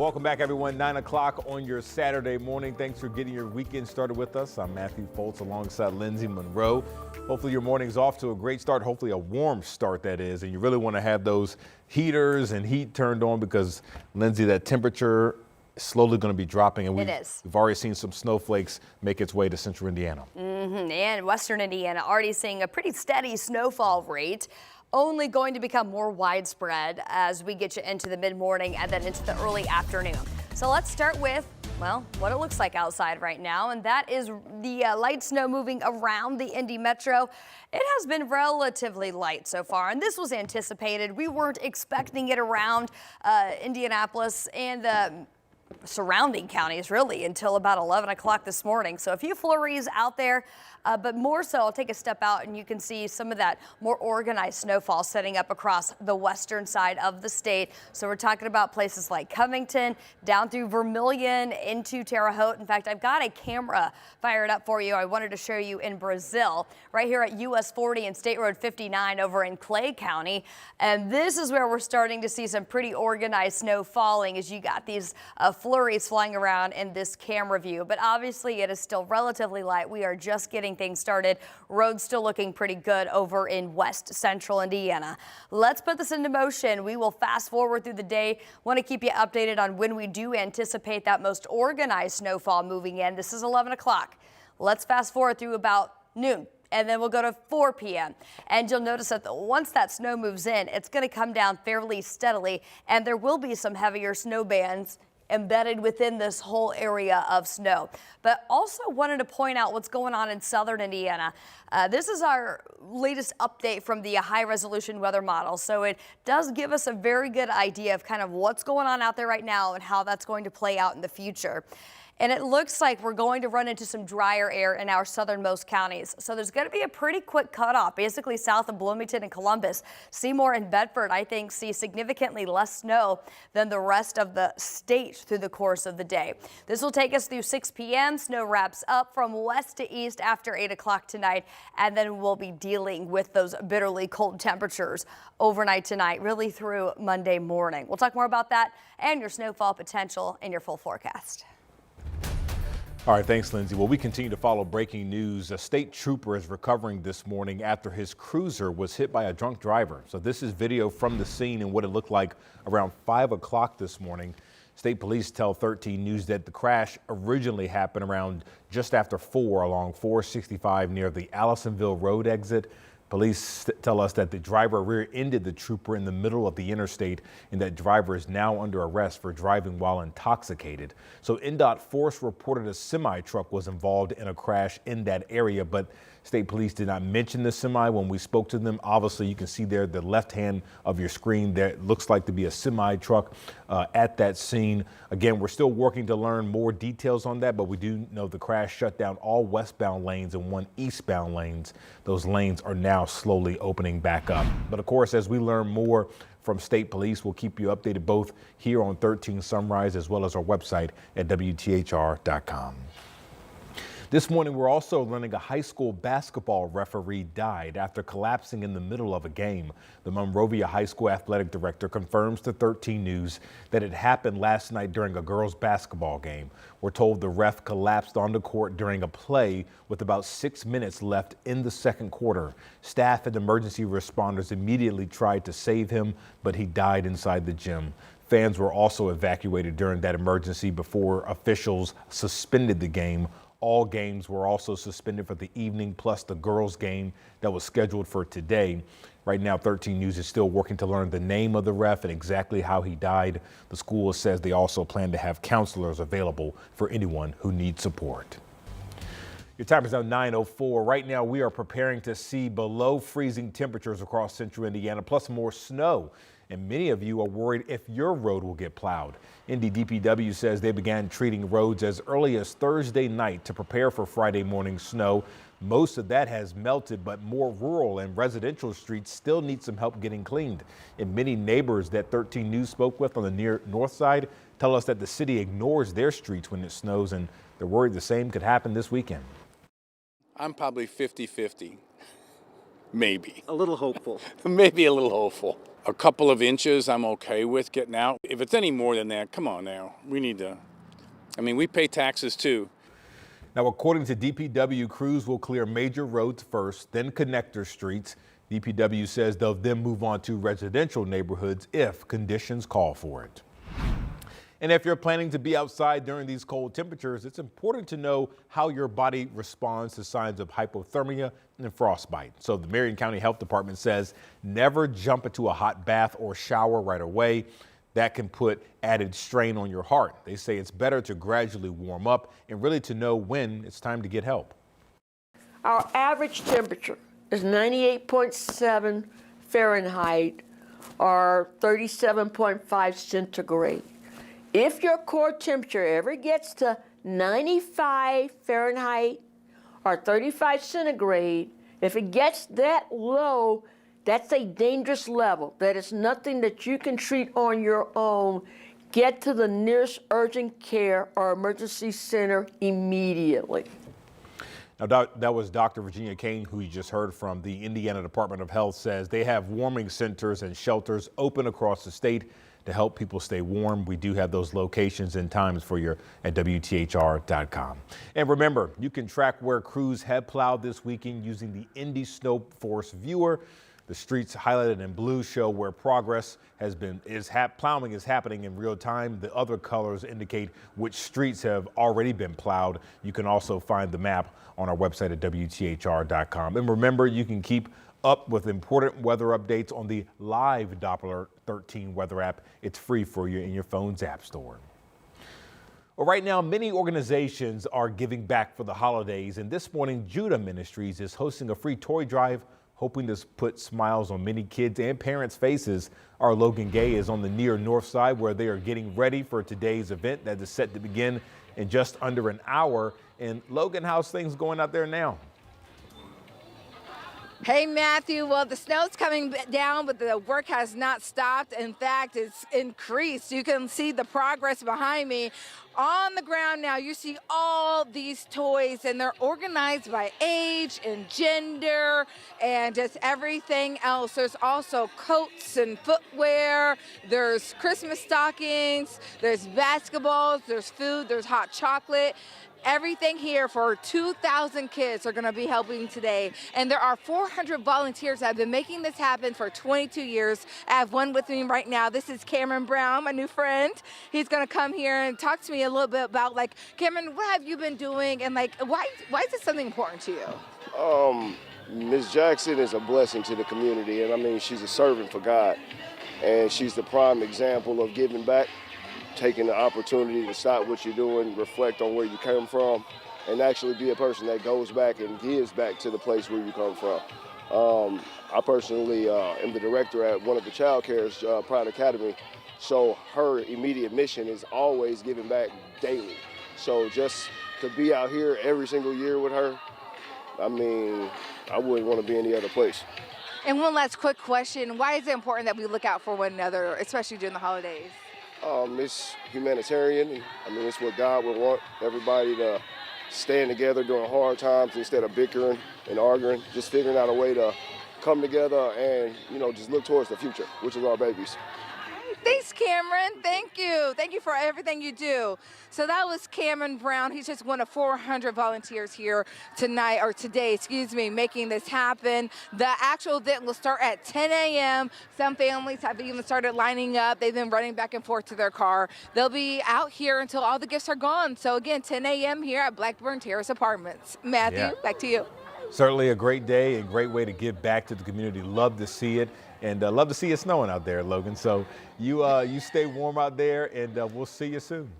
Welcome back, everyone. 9 o'clock on your Saturday morning. Thanks for getting your weekend started with us. I'm Matthew Foltz alongside Lindsay Monroe. Hopefully your morning's off to a great start, hopefully a warm start, that is. And you really want to have those heaters and heat turned on because, Lindsay, that temperature is slowly going to be dropping. And we've already seen some snowflakes make its way to central Indiana. And western Indiana already seeing a pretty steady snowfall rate. Only going to become more widespread as we get you into the mid-morning and then into the early afternoon. So let's start with, well, what it looks like outside right now, and that is the light snow moving around the Indy Metro. It has been relatively light so far, and this was anticipated. We weren't expecting it around Indianapolis and the surrounding counties really until about 11 o'clock this morning. So a few flurries out there, but more so, I'll take a step out and you can see some of that more organized snowfall setting up across the western side of the state. So we're talking about places like Covington, down through Vermilion, into Terre Haute. In fact, I've got a camera fired up for you. I wanted to show you in Brazil, right here at US 40 and State Road 59 over in Clay County. And this is where we're starting to see some pretty organized snow falling as you got these flurries flying around in this camera view. But obviously it is still relatively light. We are just getting things started. Roads still looking pretty good over in west central Indiana. Let's put this into motion. We will fast forward through the day. Want to keep you updated on when we do anticipate that most organized snowfall moving in. This is 11 o'clock. Let's fast forward through about noon. And then we'll go to 4 p.m. And you'll notice that once that snow moves in, it's going to come down fairly steadily. And there will be some heavier snow bands embedded within this whole area of snow. But also wanted to point out what's going on in southern Indiana. This is our latest update from the high resolution weather model. So it does give us a very good idea of kind of what's going on out there right now and how that's going to play out in the future. And it looks like we're going to run into some drier air in our southernmost counties. So there's going to be a pretty quick cutoff, basically south of Bloomington and Columbus. Seymour and Bedford, I think, see significantly less snow than the rest of the state through the course of the day. This will take us through 6 p.m. Snow wraps up from west to east after 8 o'clock tonight. And then we'll be dealing with those bitterly cold temperatures overnight tonight, really through Monday morning. We'll talk more about that and your snowfall potential in your full forecast. All right, thanks, Lindsay. Well, we continue to follow breaking news. A state trooper is recovering this morning after his cruiser was hit by a drunk driver. So this is video from the scene and what it looked like around 5 o'clock this morning. State police tell 13 News that the crash originally happened around just after 4 along 465 near the Allisonville Road exit. Police tell us that the driver rear-ended the trooper in the middle of the interstate and that driver is now under arrest for driving while intoxicated. So NDOT Force reported a semi-truck was involved in a crash in that area, but state police did not mention the semi when we spoke to them. Obviously, you can see there the left hand of your screen there looks like to be a semi-truck at that scene. Again, we're still working to learn more details on that, but we do know the crash shut down all westbound lanes and 1 eastbound lanes. Those lanes are now slowly opening back up. But of course, as we learn more from state police, we'll keep you updated both here on 13 Sunrise as well as our website at WTHR.com. This morning, we're also learning a high school basketball referee died after collapsing in the middle of a game. The Monrovia High School athletic director confirms to 13 News that it happened last night during a girls' basketball game. We're told the ref collapsed on the court during a play with about 6 minutes left in the second quarter. Staff and emergency responders immediately tried to save him, but he died inside the gym. Fans were also evacuated during that emergency before officials suspended the game. All games were also suspended for the evening, plus the girls' game that was scheduled for today. Right now, 13 News is still working to learn the name of the ref and exactly how he died. The school says they also plan to have counselors available for anyone who needs support. Your time is now 9:04. Right now, we are preparing to see below freezing temperatures across central Indiana, plus more snow. And many of you are worried if your road will get plowed. Indy DPW says they began treating roads as early as Thursday night to prepare for Friday morning snow. Most of that has melted, but more rural and residential streets still need some help getting cleaned. And many neighbors that 13 News spoke with on the near north side tell us that the city ignores their streets when it snows, and they're worried the same could happen this weekend. I'm probably 50-50. Maybe. A little hopeful. Maybe a little hopeful. A couple of inches I'm okay with getting out. If it's any more than that, come on now. We need to, we pay taxes too. Now, according to DPW, crews will clear major roads first, then connector streets. DPW says they'll then move on to residential neighborhoods if conditions call for it. And if you're planning to be outside during these cold temperatures, it's important to know how your body responds to signs of hypothermia and frostbite. So the Marion County Health Department says never jump into a hot bath or shower right away. That can put added strain on your heart. They say it's better to gradually warm up and really to know when it's time to get help. Our average temperature is 98.7 Fahrenheit or 37.5 centigrade. If your core temperature ever gets to 95 Fahrenheit or 35 centigrade, if it gets that low, that's a dangerous level. That is nothing that you can treat on your own. Get to the nearest urgent care or emergency center immediately. Now, that was Dr. Virginia Kane, who you just heard from. The Indiana Department of Health says they have warming centers and shelters open across the state to help people stay warm. We do have those locations and times for you at WTHR.com. And remember, you can track where crews have plowed this weekend using the Indy Snow Force Viewer. The streets highlighted in blue show where progress has been, plowing is happening in real time. The other colors indicate which streets have already been plowed. You can also find the map on our website at WTHR.com. And remember, you can keep up with important weather updates on the live Doppler 13 weather app. It's free for you in your phone's app store. Well, right now, many organizations are giving back for the holidays, and this morning, Judah Ministries is hosting a free toy drive, hoping to put smiles on many kids and parents' faces. Our Logan Gay is on the near north side where they are getting ready for today's event that is set to begin in just under an hour. And Logan, how's things going out there now? Hey, Matthew. Well, the snow's coming down, but the work has not stopped. In fact, it's increased. You can see the progress behind me. On the ground now, you see all these toys, and they're organized by age and gender and just everything else. There's also coats and footwear. There's Christmas stockings. There's basketballs. There's food. There's hot chocolate. Everything here for 2,000 kids are going to be helping today. And there are 400 volunteers that have been making this happen for 22 years. I have one with me right now. This is Cameron Brown, my new friend. He's going to come here and talk to me a little bit about, Cameron, what have you been doing? And, why is this something important to you? Ms. Jackson is a blessing to the community. And, she's a servant for God. And she's the prime example of giving back. Taking the opportunity to stop what you're doing, reflect on where you came from, and actually be a person that goes back and gives back to the place where you come from. I personally am the director at one of the child care's Pride Academy, so her immediate mission is always giving back daily. So just to be out here every single year with her, I wouldn't want to be any other place. And one last quick question. Why is it important that we look out for one another, especially during the holidays? It's humanitarian. It's what God would want everybody to stand together during hard times instead of bickering and arguing, just figuring out a way to come together and, just look towards the future, which is our babies. Thanks, Cameron. Thank you. Thank you for everything you do. So that was Cameron Brown. He's just one of 400 volunteers here today, making this happen. The actual event will start at 10 a.m. Some families have even started lining up. They've been running back and forth to their car. They'll be out here until all the gifts are gone. So again, 10 a.m. here at Blackburn Terrace Apartments. Matthew, back to you. Certainly a great day and great way to give back to the community. Love to see it, and love to see it snowing out there, Logan. So you stay warm out there, and we'll see you soon.